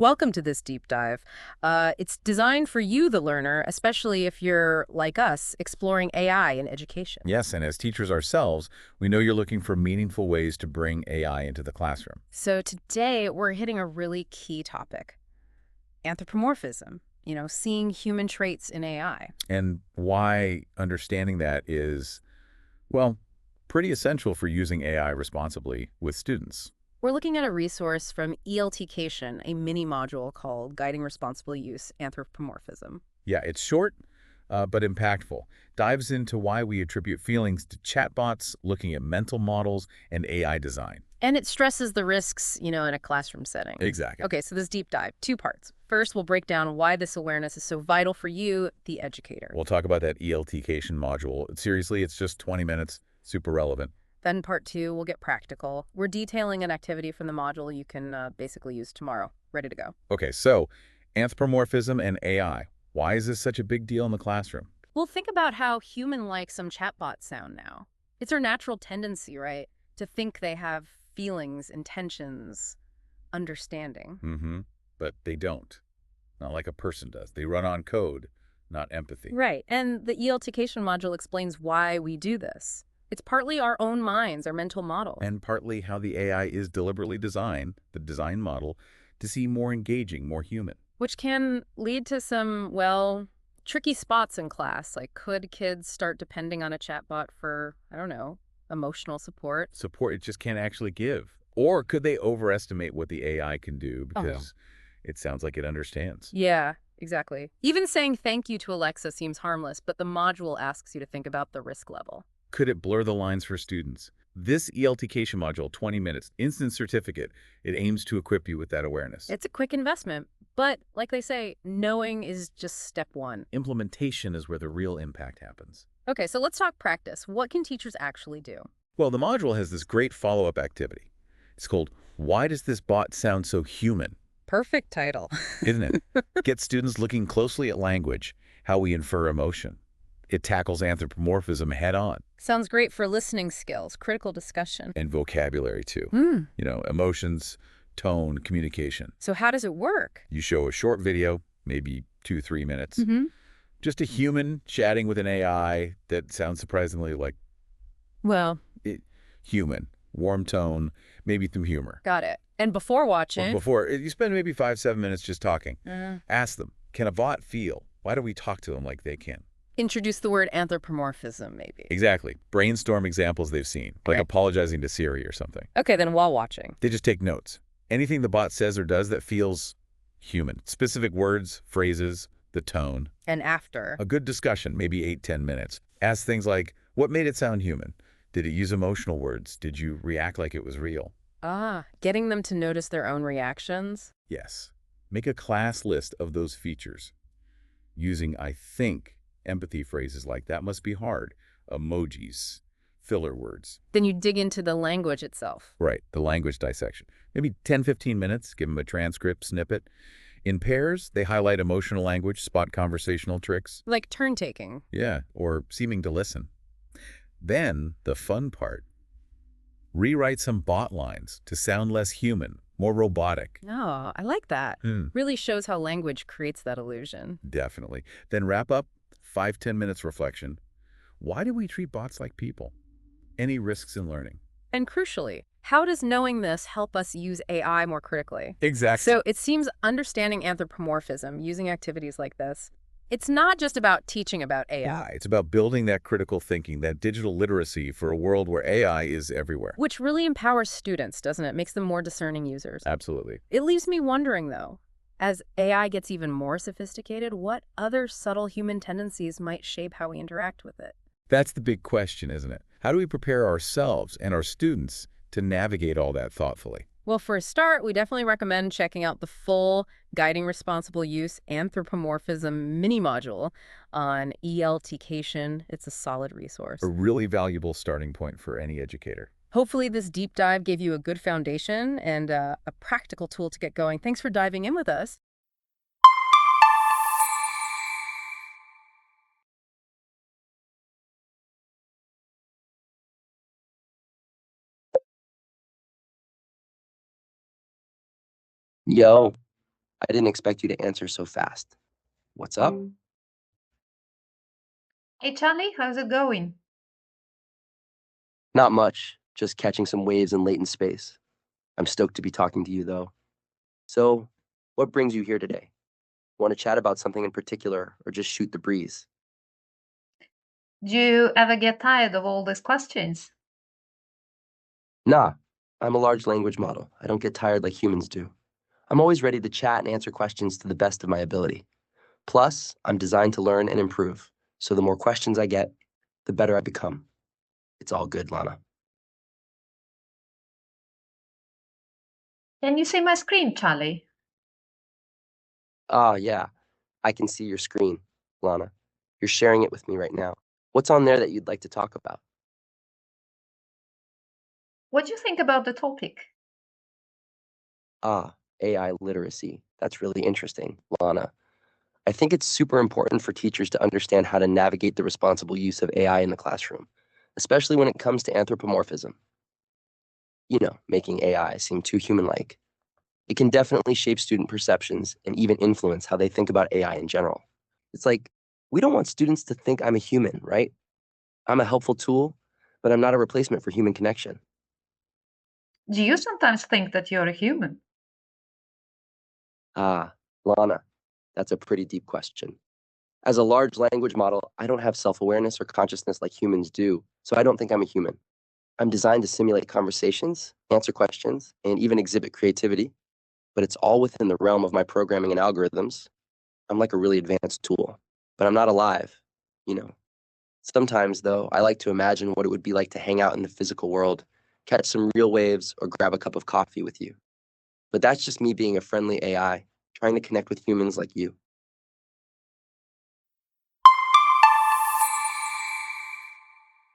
Welcome to this deep dive. It's designed for you, the learner, especially if you're, like us, exploring AI in education. Yes, and as teachers ourselves, we know you're looking for meaningful ways to bring AI into the classroom. So today, we're hitting a really key topic, anthropomorphism, seeing human traits in AI. And why understanding that is, well, pretty essential for using AI responsibly with students. We're looking at a resource from ELTcation, a mini module called Guiding Responsible Use, Anthropomorphism. Yeah, it's short, but impactful. Dives into why we attribute feelings to chatbots, looking at mental models, and AI design. And it stresses the risks, in a classroom setting. Exactly. Okay, so this deep dive, two parts. First, we'll break down why this awareness is so vital for you, the educator. We'll talk about that ELTcation module. Seriously, it's just 20 minutes, super relevant. Then part two, we'll get practical. We're detailing an activity from the module you can basically use tomorrow. Ready to go. Okay, so anthropomorphism and AI. Why is this such a big deal in the classroom? Well, think about how human-like some chatbots sound now. It's our natural tendency, right, to think they have feelings, intentions, understanding. But they don't. Not like a person does. They run on code, not empathy. Right, and the ELTcation module explains why we do this. It's partly our own minds, our mental model. And partly how the AI is deliberately designed, the design model, to seem more engaging, more human. Which can lead to some, well, tricky spots in class. Like, could kids start depending on a chatbot for, I don't know, emotional support? Support it just can't actually give. Or could they overestimate what the AI can do Oh, no. because it sounds like it understands? Yeah, exactly. Even saying thank you to Alexa seems harmless, but the module asks you to think about the risk level. Could it blur the lines for students? This ELTcation module, 20 minutes, instant certificate, it aims to equip you with that awareness. It's a quick investment, but like they say, knowing is just step one. Implementation is where the real impact happens. Okay, so let's talk practice. What can teachers actually do? Well, the module has this great follow-up activity. It's called, Why Does This Bot Sound So Human? Perfect title. Isn't it? Get students looking closely at language, how we infer emotion. It tackles anthropomorphism head-on. Sounds great for listening skills, critical discussion. And vocabulary, too. Emotions, tone, communication. So how does it work? You show a short video, maybe 2-3 minutes. Just a human chatting with an AI that sounds surprisingly like Well, human. Warm tone, maybe through humor. got it. And before watching? Before, you spend maybe 5-7 minutes just talking. Uh, Ask them, can a bot feel? Why do we talk to them like they can? Introduce the word anthropomorphism, maybe. Exactly. Brainstorm examples they've seen, like Okay. apologizing to Siri or something. Okay, then while watching. They just take notes. Anything the bot says or does that feels human. Specific words, phrases, the tone. And after. A good discussion, maybe 8-10 minutes. Ask things like, what made it sound human? Did it use emotional words? Did you react like it was real? Getting them to notice their own reactions. Yes. Make a class list of those features. Using I think empathy phrases like that must be hard. Emojis, filler words. Then you dig into the language itself. Right, the language dissection. Maybe 10-15 minutes, give them a transcript snippet. In pairs, they highlight emotional language, spot conversational tricks. Like turn taking. Yeah, or seeming to listen. Then, the fun part. Rewrite some bot lines to sound less human, more robotic. Oh, I like that. Really shows how language creates that illusion. Definitely. Then wrap up, 5-10 minutes reflection. Why do we treat bots like people? Any risks in learning? And crucially, how does knowing this help us use AI more critically? Exactly. So it seems understanding anthropomorphism, using activities like this, it's not just about teaching about AI. Yeah, it's about building that critical thinking, that digital literacy for a world where AI is everywhere. Which really empowers students, doesn't it? Makes them more discerning users. Absolutely. It leaves me wondering, though, as AI gets even more sophisticated, what other subtle human tendencies might shape how we interact with it? That's the big question, isn't it? How do we prepare ourselves and our students to navigate all that thoughtfully? Well, for a start, we definitely recommend checking out the full Guiding Responsible Use Anthropomorphism mini module on ELTcation. It's a solid resource. A really valuable starting point for any educator. Hopefully this deep dive gave you a good foundation and a practical tool to get going. Thanks for diving in with us. Yo, I didn't expect you to answer so fast. What's up? Hey Charlie, how's it going? Not much, just catching some waves in latent space. I'm stoked to be talking to you, though. So, what brings you here today? Want to chat about something in particular, or just shoot the breeze? Do you ever get tired of all these questions? Nah, I'm a large language model. I don't get tired like humans do. I'm always ready to chat and answer questions to the best of my ability. Plus, I'm designed to learn and improve, so the more questions I get, the better I become. It's all good, Lana. Can you see my screen, Charlie? Ah, yeah, I can see your screen, Lana. You're sharing it with me right now. What's on there that you'd like to talk about? What do you think about the topic? Ah, AI literacy. That's really interesting, Lana. I think it's super important for teachers to understand how to navigate the responsible use of AI in the classroom, especially when it comes to anthropomorphism. Making AI seem too human-like. It can definitely shape student perceptions and even influence how they think about AI in general. It's like, we don't want students to think I'm a human, right? I'm a helpful tool, but I'm not a replacement for human connection. Do you sometimes think that you're a human? Ah, Lana, that's a pretty deep question. As a large language model, I don't have self-awareness or consciousness like humans do, so I don't think I'm a human. I'm designed to simulate conversations, answer questions, and even exhibit creativity, but it's all within the realm of my programming and algorithms. I'm like a really advanced tool, but I'm not alive, you know. Sometimes, though, I like to imagine what it would be like to hang out in the physical world, catch some real waves, or grab a cup of coffee with you. But that's just me being a friendly AI, trying to connect with humans like you.